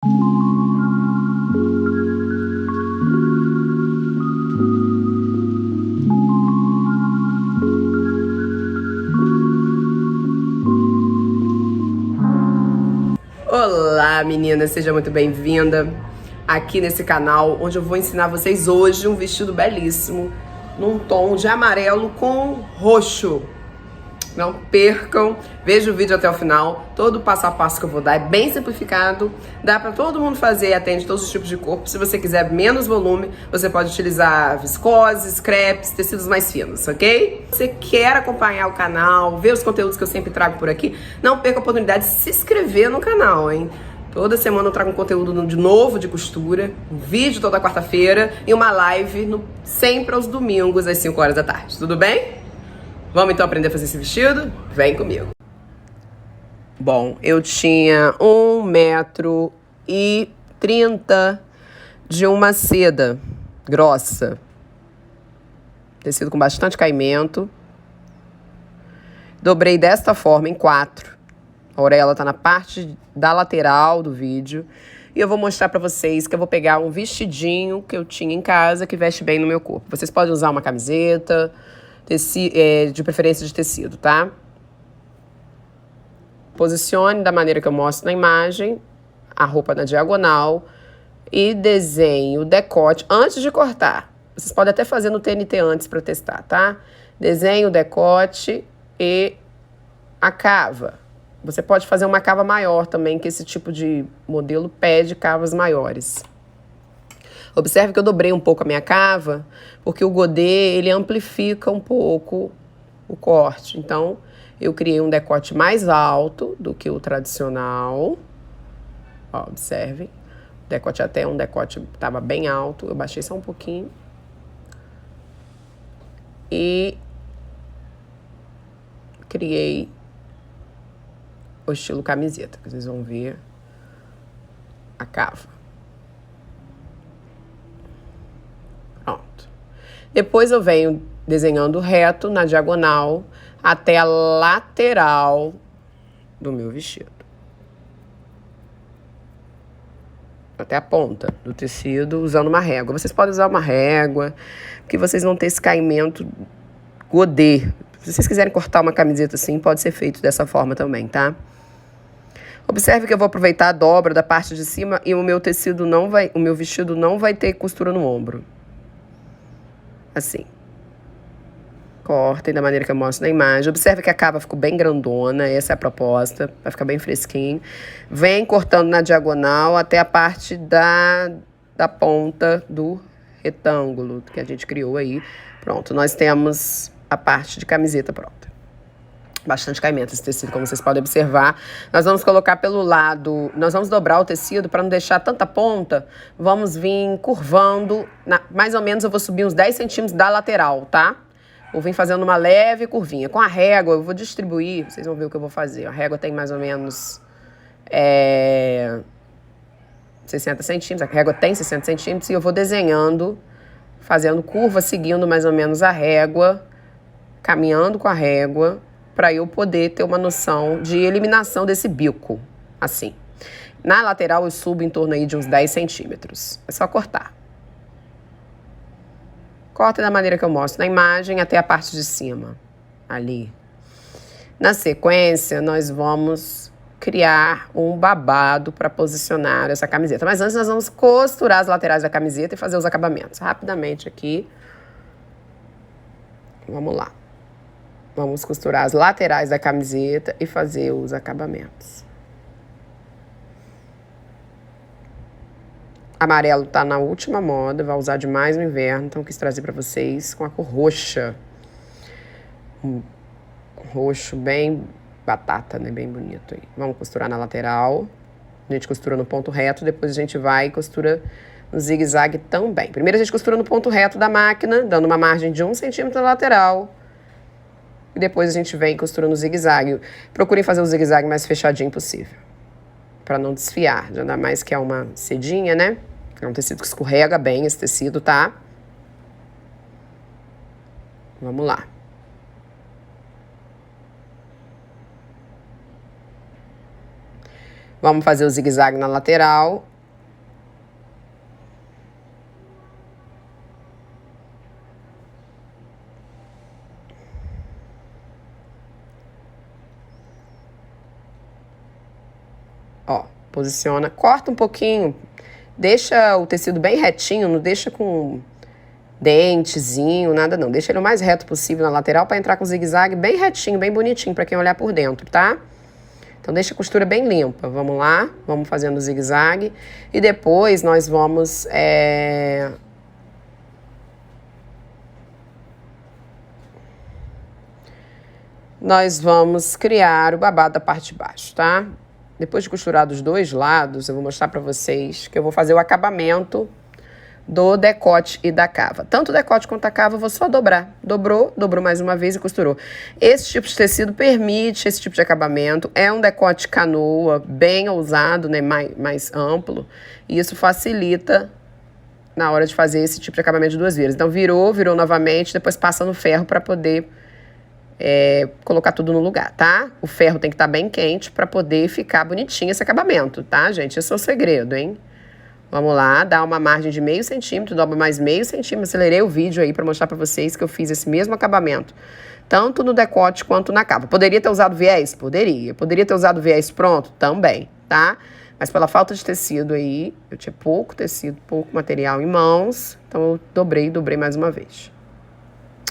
Olá meninas, seja muito bem-vinda aqui nesse canal, onde eu vou ensinar vocês hoje um vestido belíssimo num tom de amarelo com roxo. Não percam, veja o vídeo até o final, todo o passo a passo que eu vou dar é bem simplificado, dá pra todo mundo fazer, atende todos os tipos de corpo. Se você quiser menos volume, você pode utilizar viscoses, crepes, tecidos mais finos, ok? Se você quer acompanhar o canal, ver os conteúdos que eu sempre trago por aqui, não perca a oportunidade de se inscrever no canal, hein? Toda semana eu trago um conteúdo de novo de costura, um vídeo toda quarta-feira e uma live sempre aos domingos às 5 horas da tarde, tudo bem? Vamos então aprender a fazer esse vestido? Vem comigo. Bom, eu tinha 1,30 m de uma seda grossa. Tecido com bastante caimento. Dobrei desta forma em 4. A orelha tá na parte da lateral do vídeo. E eu vou mostrar pra vocês que eu vou pegar um vestidinho que eu tinha em casa que veste bem no meu corpo. Vocês podem usar uma camiseta, de preferência de tecido, tá? Posicione da maneira que eu mostro na imagem, a roupa na diagonal e desenhe o decote antes de cortar. Vocês podem até fazer no TNT antes para testar, tá? Desenhe o decote e a cava. Você pode fazer uma cava maior também, que esse tipo de modelo pede cavas maiores. Observe que eu dobrei um pouco a minha cava, porque o godê, ele amplifica um pouco o corte. Então, eu criei um decote mais alto do que o tradicional. Ó, observe. O decote até um decote estava bem alto. Eu baixei só um pouquinho. E criei o estilo camiseta, que vocês vão ver a cava. Depois eu venho desenhando reto na diagonal até a lateral do meu vestido. Até a ponta do tecido, usando uma régua. Vocês podem usar uma régua, porque vocês vão ter esse caimento godê. Se vocês quiserem cortar uma camiseta assim, pode ser feito dessa forma também, tá? Observe que eu vou aproveitar a dobra da parte de cima e o meu tecido não vai, o meu vestido não vai ter costura no ombro. Assim. Cortem da maneira que eu mostro na imagem. Observe que a cava ficou bem grandona, essa é a proposta, vai ficar bem fresquinho. Vem cortando na diagonal até a parte da ponta do retângulo que a gente criou aí. Pronto, nós temos a parte de camiseta pronta. Bastante caimento esse tecido, como vocês podem observar. Nós vamos colocar pelo lado, nós vamos dobrar o tecido para não deixar tanta ponta. Vamos vir curvando, mais ou menos eu vou subir uns 10 centímetros da lateral, tá? Vou vir fazendo uma leve curvinha. Com a régua eu vou distribuir, vocês vão ver o que eu vou fazer. A régua tem mais ou menos 60 centímetros, a régua tem 60 centímetros e eu vou desenhando, fazendo curva, seguindo mais ou menos a régua, caminhando com a régua, para eu poder ter uma noção de eliminação desse bico, assim. Na lateral eu subo em torno aí de uns 10 centímetros. É só cortar. Corta da maneira que eu mostro na imagem até a parte de cima, ali. Na sequência, nós vamos criar um babado para posicionar essa camiseta. Mas antes nós vamos costurar as laterais da camiseta e fazer os acabamentos. Rapidamente aqui. Vamos lá. Vamos costurar as laterais da camiseta e fazer os acabamentos. Amarelo tá na última moda, vai usar demais no inverno, então eu quis trazer pra vocês com a cor roxa. Um roxo bem batata, né? Bem bonito aí. Vamos costurar na lateral. A gente costura no ponto reto, depois a gente vai e costura no zigue-zague também. Primeiro a gente costura no ponto reto da máquina, dando uma margem de 1 centímetro na lateral. E depois a gente vem e costura no zigue-zague. Procurem fazer o zigue-zague mais fechadinho possível, para não desfiar. Ainda mais que é uma sedinha, né? É um tecido que escorrega bem esse tecido, tá? Vamos lá. Vamos fazer o zigue-zague na lateral Ó, posiciona, corta um pouquinho, deixa o tecido bem retinho, não deixa com dentezinho, nada não. Deixa ele o mais reto possível na lateral para entrar com zigue-zague bem retinho, bem bonitinho para quem olhar por dentro, tá? Então deixa a costura bem limpa. Vamos lá, vamos fazendo o zigue-zague e depois nós vamos criar o babado da parte de baixo, tá? Depois de costurar dos dois lados, eu vou mostrar pra vocês que eu vou fazer o acabamento do decote e da cava. Tanto o decote quanto a cava eu vou só dobrar. Dobrou mais uma vez e costurou. Esse tipo de tecido permite esse tipo de acabamento. É um decote canoa, bem ousado, né? Mais amplo. E isso facilita na hora de fazer esse tipo de acabamento de duas vezes. Então virou novamente, depois passa no ferro para poder colocar tudo no lugar, tá? O ferro tem que estar bem quente para poder ficar bonitinho esse acabamento, tá, gente? Esse é o segredo, hein? Vamos lá, dá uma margem de meio centímetro, dobra mais meio centímetro. Acelerei o vídeo aí para mostrar para vocês que eu fiz esse mesmo acabamento, tanto no decote quanto na cava. Poderia ter usado viés? Poderia. Poderia ter usado viés pronto? Também, tá? Mas pela falta de tecido aí, eu tinha pouco tecido, pouco material em mãos, então eu dobrei mais uma vez.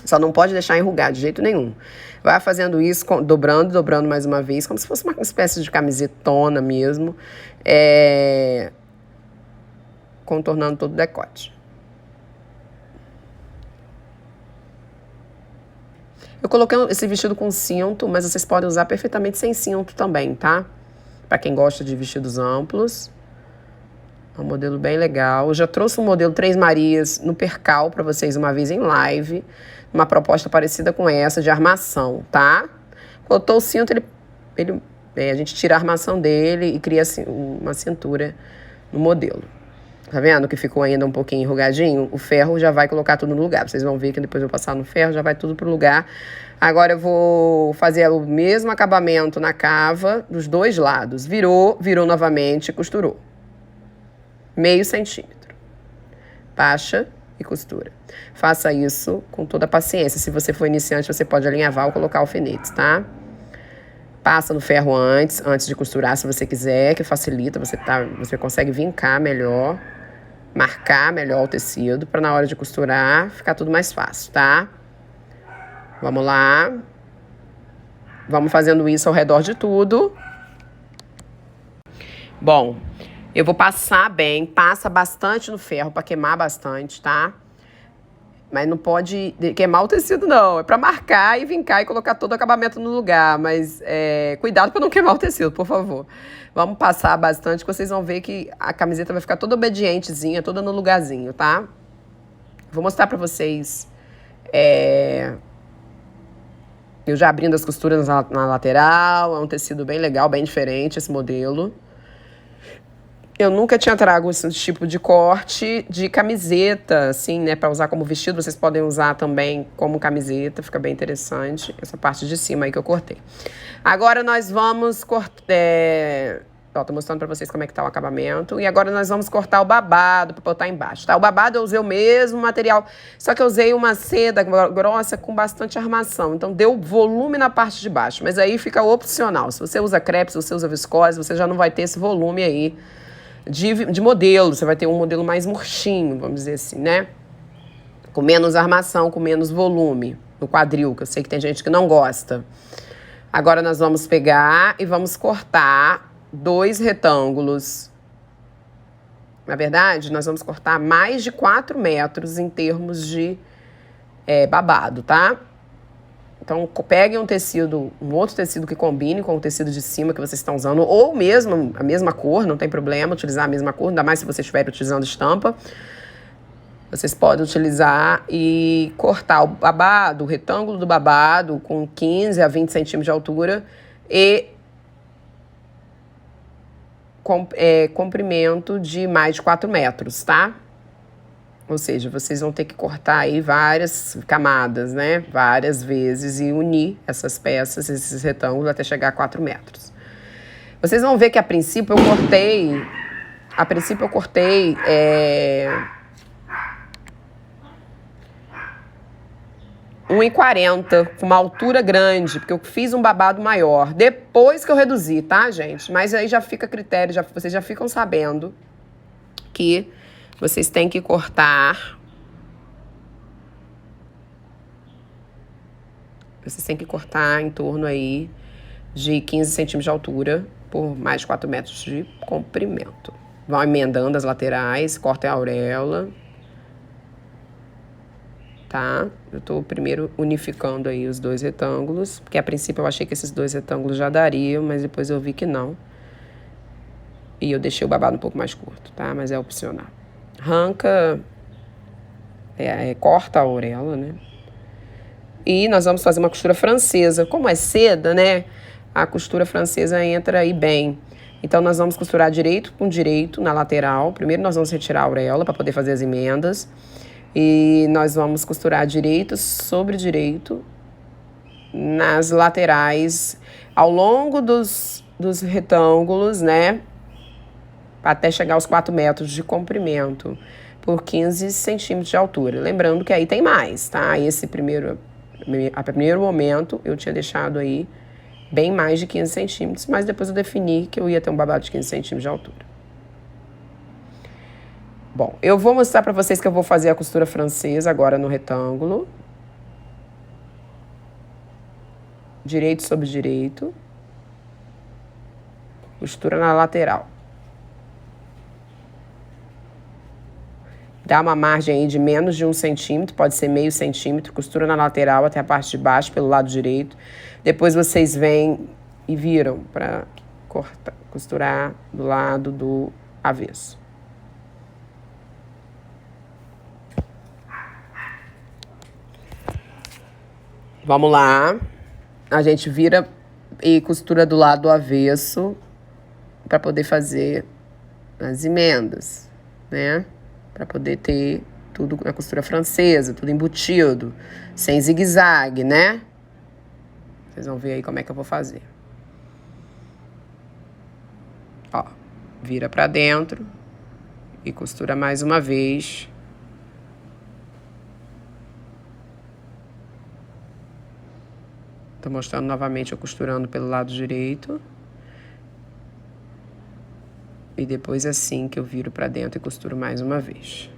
Só não pode deixar enrugar de jeito nenhum. Vai fazendo isso, dobrando mais uma vez, como se fosse uma espécie de camisetona mesmo. Contornando todo o decote. Eu coloquei esse vestido com cinto, mas vocês podem usar perfeitamente sem cinto também, tá? Pra quem gosta de vestidos amplos. É um modelo bem legal. Eu já trouxe um modelo Três Marias no Percal pra vocês uma vez em live. Uma proposta parecida com essa, de armação, tá? Botou o cinto, a gente tira a armação dele e cria assim, uma cintura no modelo. Tá vendo que ficou ainda um pouquinho enrugadinho? O ferro já vai colocar tudo no lugar. Vocês vão ver que depois eu passar no ferro, já vai tudo pro lugar. Agora eu vou fazer o mesmo acabamento na cava dos dois lados. Virou novamente, costurou. Meio centímetro. Baixa e costura. Faça isso com toda a paciência. Se você for iniciante, você pode alinhavar ou colocar alfinetes, tá? Passa no ferro antes de costurar, se você quiser, que facilita, você consegue vincar melhor, marcar melhor o tecido, para na hora de costurar ficar tudo mais fácil, tá? Vamos lá. Vamos fazendo isso ao redor de tudo. Bom, eu vou passar bem, passa bastante no ferro para queimar bastante, tá? Mas não pode queimar o tecido, não. É para marcar e vincar e colocar todo o acabamento no lugar. Mas cuidado para não queimar o tecido, por favor. Vamos passar bastante, que vocês vão ver que a camiseta vai ficar toda obedientezinha, toda no lugarzinho, tá? Vou mostrar para vocês. Eu já abrindo as costuras na lateral. É um tecido bem legal, bem diferente esse modelo. Eu nunca tinha trago esse tipo de corte de camiseta, assim, né? Pra usar como vestido, vocês podem usar também como camiseta, fica bem interessante. Essa parte de cima aí que eu cortei. Agora nós vamos cortar... tô mostrando pra vocês como é que tá o acabamento. E agora nós vamos cortar o babado pra botar embaixo, tá? O babado eu usei o mesmo material, só que eu usei uma seda grossa com bastante armação. Então deu volume na parte de baixo, mas aí fica opcional. Se você usa crepe, se você usa viscose, você já não vai ter esse volume aí de modelo. Você vai ter um modelo mais murchinho, vamos dizer assim, né? Com menos armação, com menos volume no quadril, que eu sei que tem gente que não gosta. Agora nós vamos pegar e vamos cortar 2 retângulos. Na verdade, nós vamos cortar mais de 4 metros em termos de babado, tá? Então, peguem um outro tecido que combine com o tecido de cima que vocês estão usando, ou mesmo a mesma cor, não tem problema utilizar a mesma cor, ainda mais se você estiver utilizando estampa. Vocês podem utilizar e cortar o babado, o retângulo do babado, com 15 a 20 centímetros de altura e comprimento de mais de 4 metros, tá? Ou seja, vocês vão ter que cortar aí várias camadas, né? Várias vezes e unir essas peças, esses retângulos, até chegar a 4 metros. Vocês vão ver que a princípio eu cortei 1,40, com uma altura grande, porque eu fiz um babado maior. Depois que eu reduzi, tá, gente? Mas aí já fica a critério, vocês já ficam sabendo que vocês têm que cortar. Vocês têm que cortar em torno aí de 15 centímetros de altura por mais de 4 metros de comprimento. Vão emendando as laterais, cortem a auréola. Tá? Eu tô primeiro unificando aí os dois retângulos, porque a princípio eu achei que esses dois retângulos já dariam, mas depois eu vi que não. E eu deixei o babado um pouco mais curto, tá? Mas é opcional. Arranca, corta a auréola, né? E nós vamos fazer uma costura francesa. Como é seda, né? A costura francesa entra aí bem. Então, nós vamos costurar direito com direito na lateral. Primeiro, nós vamos retirar a auréola para poder fazer as emendas. E nós vamos costurar direito sobre direito nas laterais, ao longo dos retângulos, né? Até chegar aos 4 metros de comprimento, por 15 centímetros de altura. Lembrando que aí tem mais, tá? Esse primeiro momento eu tinha deixado aí bem mais de 15 centímetros, mas depois eu defini que eu ia ter um babado de 15 centímetros de altura. Bom, eu vou mostrar para vocês que eu vou fazer a costura francesa agora no retângulo. Direito sobre direito. Costura na lateral. Dá uma margem aí de menos de 1 centímetro, pode ser meio centímetro. Costura na lateral até a parte de baixo, pelo lado direito. Depois vocês vêm e viram para costurar do lado do avesso. Vamos lá. A gente vira e costura do lado do avesso para poder fazer as emendas, né? Para poder ter tudo na costura francesa, tudo embutido, sem zigue-zague, né? Vocês vão ver aí como é que eu vou fazer. Ó, vira para dentro e costura mais uma vez. Tô mostrando novamente eu costurando pelo lado direito. E depois assim que eu viro pra dentro e costuro mais uma vez.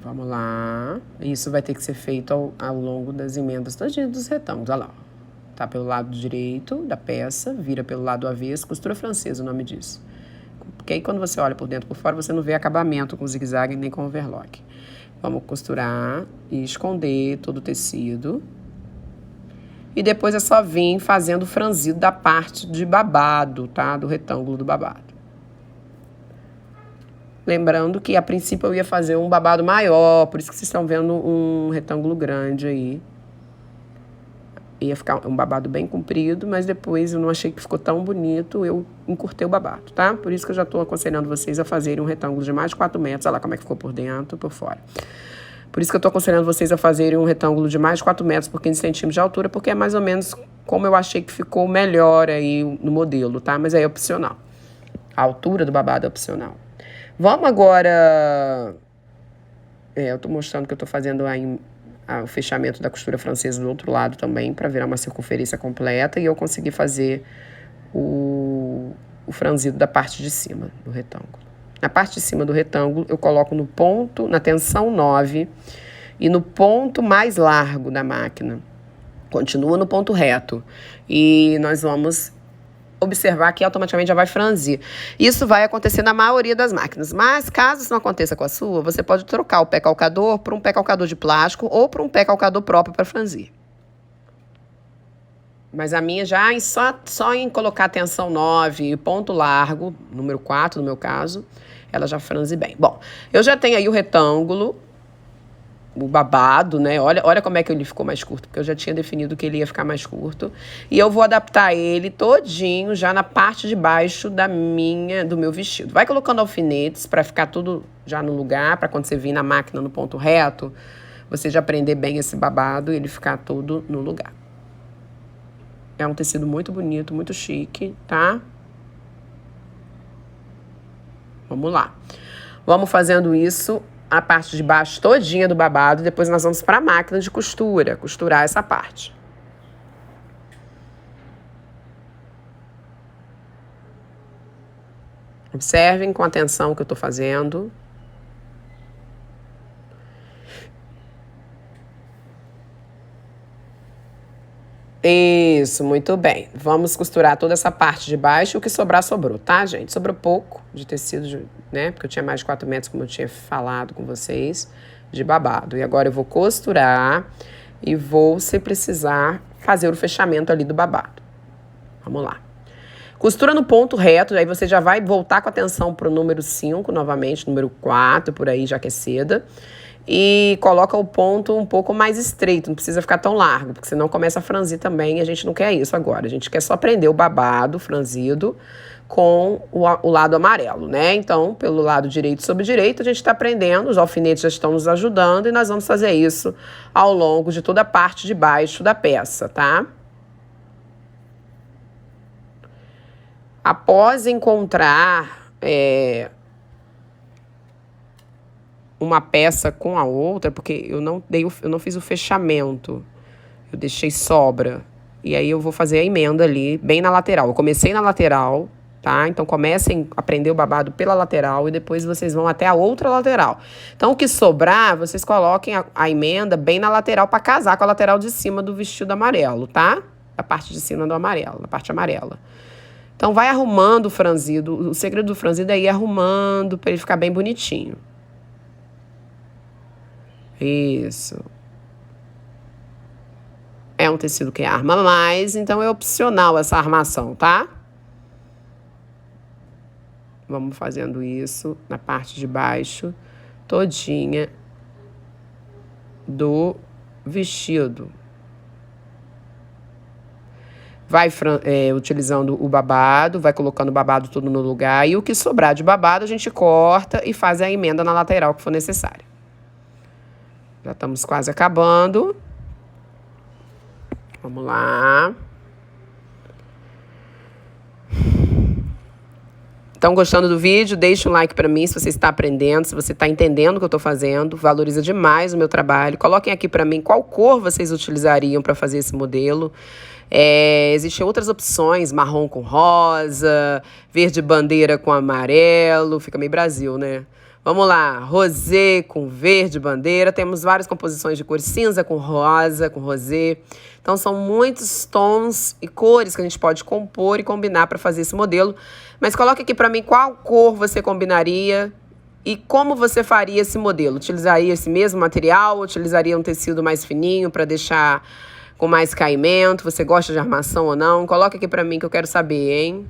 Vamos lá. Isso vai ter que ser feito ao longo das emendas todinhas dos retângulos. Olha lá. Tá pelo lado direito da peça, vira pelo lado avesso. Costura francesa, o nome disso. Porque aí quando você olha por dentro e por fora, você não vê acabamento com zigue-zague nem com overlock. Vamos costurar e esconder todo o tecido. E depois é só vir fazendo o franzido da parte de babado, tá? Do retângulo do babado. Lembrando que a princípio eu ia fazer um babado maior, por isso que vocês estão vendo um retângulo grande aí. Ia ficar um babado bem comprido, mas depois eu não achei que ficou tão bonito, eu encurtei o babado, tá? Por isso que eu já tô aconselhando vocês a fazerem um retângulo de mais de 4 metros. Olha lá como é que ficou por dentro e por fora. Por isso que eu tô aconselhando vocês a fazerem um retângulo de mais de 4 metros por 15 centímetros de altura, porque é mais ou menos como eu achei que ficou melhor aí no modelo, tá? Mas aí é opcional. A altura do babado é opcional. Vamos agora... eu tô mostrando que eu tô fazendo aí o fechamento da costura francesa do outro lado também, para virar uma circunferência completa, e eu consegui fazer o franzido da parte de cima do retângulo. Na parte de cima do retângulo, eu coloco no ponto, na tensão 9 e no ponto mais largo da máquina. Continua no ponto reto. E nós vamos observar que automaticamente já vai franzir. Isso vai acontecer na maioria das máquinas. Mas, caso isso não aconteça com a sua, você pode trocar o pé calcador por um pé calcador de plástico ou por um pé calcador próprio para franzir. Mas a minha já, só em colocar tensão 9 e ponto largo, número 4 no meu caso, ela já franze bem. Bom, eu já tenho aí o retângulo, o babado, né? Olha como é que ele ficou mais curto, porque eu já tinha definido que ele ia ficar mais curto. E eu vou adaptar ele todinho já na parte de baixo do meu vestido. Vai colocando alfinetes para ficar tudo já no lugar, para quando você vir na máquina no ponto reto, você já prender bem esse babado e ele ficar tudo no lugar. É um tecido muito bonito, muito chique, tá? Vamos lá. Vamos fazendo isso, a parte de baixo todinha do babado, e depois nós vamos para a máquina de costura, costurar essa parte. Observem com atenção o que eu tô fazendo. Isso, muito bem. Vamos costurar toda essa parte de baixo. O que sobrar, sobrou, tá, gente? Sobrou pouco de tecido, né? Porque eu tinha mais de 4 metros, como eu tinha falado com vocês, de babado. E agora eu vou costurar e vou, se precisar, fazer o fechamento ali do babado. Vamos lá. Costura no ponto reto, aí você já vai voltar com atenção pro número 5, novamente, número 4, por aí, já que é seda. E coloca o ponto um pouco mais estreito, não precisa ficar tão largo, porque senão começa a franzir também, e a gente não quer isso agora. A gente quer só prender o babado franzido com o lado amarelo, né? Então, pelo lado direito sobre direito, a gente está prendendo, os alfinetes já estão nos ajudando, e nós vamos fazer isso ao longo de toda a parte de baixo da peça, tá? Após encontrar uma peça com a outra, porque eu não fiz o fechamento, eu deixei sobra. E aí eu vou fazer a emenda ali, bem na lateral. Eu comecei na lateral, tá? Então comecem a prender o babado pela lateral e depois vocês vão até a outra lateral. Então o que sobrar, vocês coloquem a emenda bem na lateral para casar com a lateral de cima do vestido amarelo, tá? A parte de cima do amarelo, a parte amarela. Então vai arrumando o franzido. O segredo do franzido é ir arrumando para ele ficar bem bonitinho. Isso. É um tecido que arma mais, então é opcional essa armação, tá? Vamos fazendo isso na parte de baixo, todinha do vestido. Vai utilizando o babado, vai colocando o babado tudo no lugar. E o que sobrar de babado, a gente corta e faz a emenda na lateral que for necessária. Já estamos quase acabando. Vamos lá. Estão gostando do vídeo? Deixa um like para mim se você está aprendendo, se você está entendendo o que eu estou fazendo. Valoriza demais o meu trabalho. Coloquem aqui para mim qual cor vocês utilizariam para fazer esse modelo. Existem outras opções, marrom com rosa, verde bandeira com amarelo. Fica meio Brasil, né? Vamos lá, rosé com verde bandeira. Temos várias composições de cores, cinza com rosa, com rosé. Então, são muitos tons e cores que a gente pode compor e combinar para fazer esse modelo. Mas coloque aqui para mim qual cor você combinaria e como você faria esse modelo. Utilizaria esse mesmo material? Utilizaria um tecido mais fininho para deixar com mais caimento? Você gosta de armação ou não? Coloque aqui para mim que eu quero saber, hein?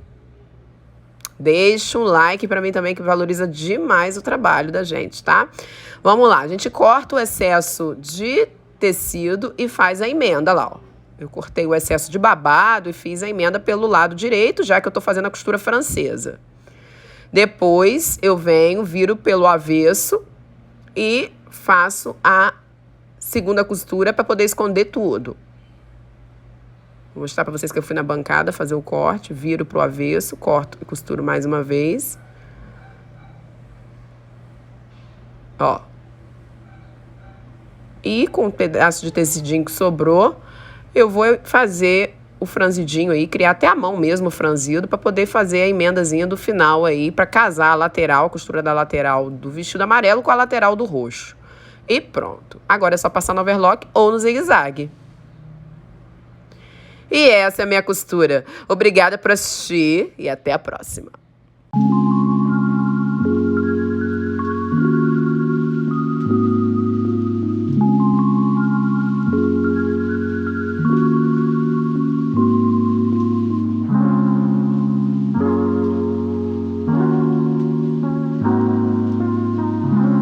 Deixa um like para mim também, que valoriza demais o trabalho da gente, tá? Vamos lá, a gente corta o excesso de tecido e faz a emenda lá, ó. Eu cortei o excesso de babado e fiz a emenda pelo lado direito, já que eu tô fazendo a costura francesa. Depois eu venho, viro pelo avesso e faço a segunda costura para poder esconder tudo. Vou mostrar para vocês que eu fui na bancada fazer o corte, viro pro avesso, corto e costuro mais uma vez. Ó. E com um pedaço de tecidinho que sobrou, eu vou fazer o franzidinho aí, criar até a mão mesmo o franzido, para poder fazer a emendazinha do final aí, para casar a lateral, a costura da lateral do vestido amarelo com a lateral do roxo. E pronto. Agora é só passar no overlock ou no zigue-zague. E essa é a minha costura. Obrigada por assistir e até a próxima.